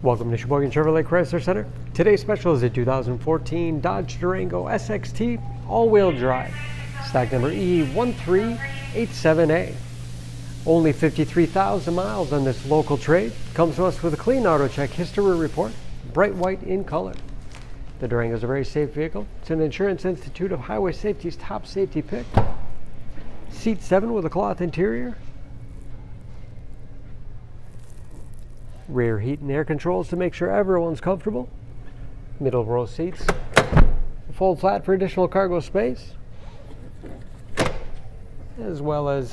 Welcome to Sheboygan Chevrolet Chrysler Center. Today's special is a 2014 Dodge Durango SXT all-wheel drive, stock number E1387A. Only 53,000 miles on this local trade. Comes to us with a clean auto check history report, bright white in color. The Durango is a very safe vehicle. It's an Insurance Institute of Highway Safety's top safety pick. Seat 7 with a cloth interior. Rear heat and air controls to make sure everyone's comfortable. Middle row seats. Fold flat for additional cargo space, as well as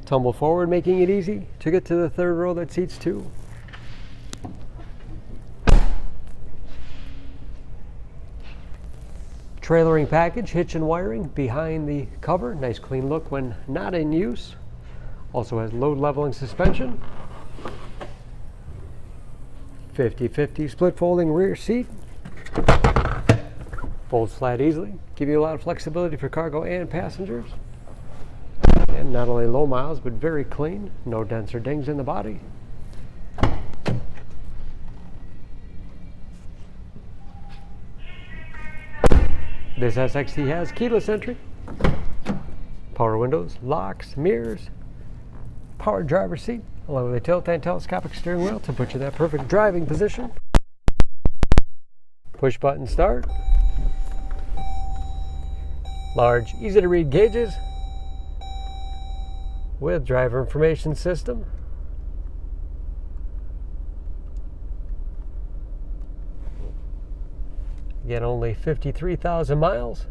tumble forward, making it easy to get to the third row that seats two. Trailering package, hitch and wiring behind the cover. Nice clean look when not in use. Also has load leveling suspension. 50/50 split folding rear seat. Folds flat easily. Give you a lot of flexibility for cargo and passengers. And not only low miles, but very clean. No dents or dings in the body. This SXT has keyless entry, power windows, locks, mirrors, power driver's seat, along with a tilt and telescopic steering wheel to put you in that perfect driving position. Push button start. Large, easy to read gauges with driver information system. Again, only 53,000 miles.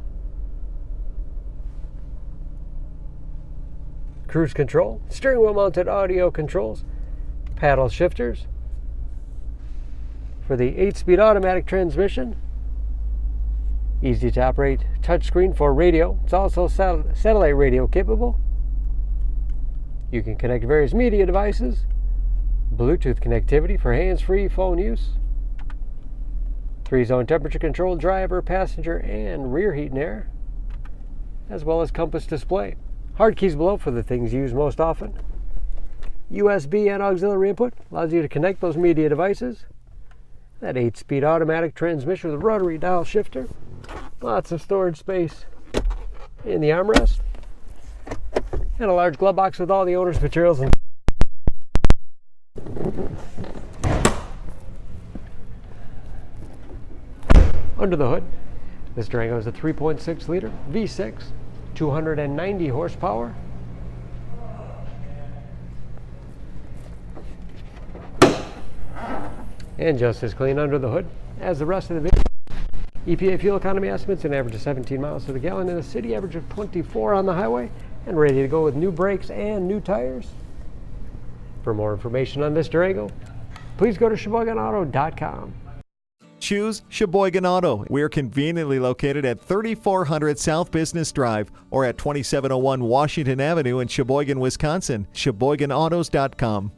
Cruise control, steering wheel mounted audio controls, paddle shifters. For the 8-speed automatic transmission, easy to operate touchscreen for radio. It's also satellite radio capable. You can connect various media devices, Bluetooth connectivity for hands-free phone use, 3-zone temperature control, driver, passenger, and rear heat and air, as well as compass display. Hard keys below for the things used most often. USB and auxiliary input allows you to connect those media devices. That 8-speed automatic transmission with a rotary dial shifter. Lots of storage space in the armrest. And a large glove box with all the owner's materials. Under the hood, this Durango is a 3.6 liter V6, 290 horsepower. And just as clean under the hood as the rest of the vehicle. EPA fuel economy estimates an average of 17 miles to the gallon in the city, average of 24 on the highway, and ready to go with new brakes and new tires. For more information on this Durango, please go to SheboyganAuto.com. Choose Sheboygan Auto. We're conveniently located at 3400 South Business Drive or at 2701 Washington Avenue in Sheboygan, Wisconsin. SheboyganAutos.com.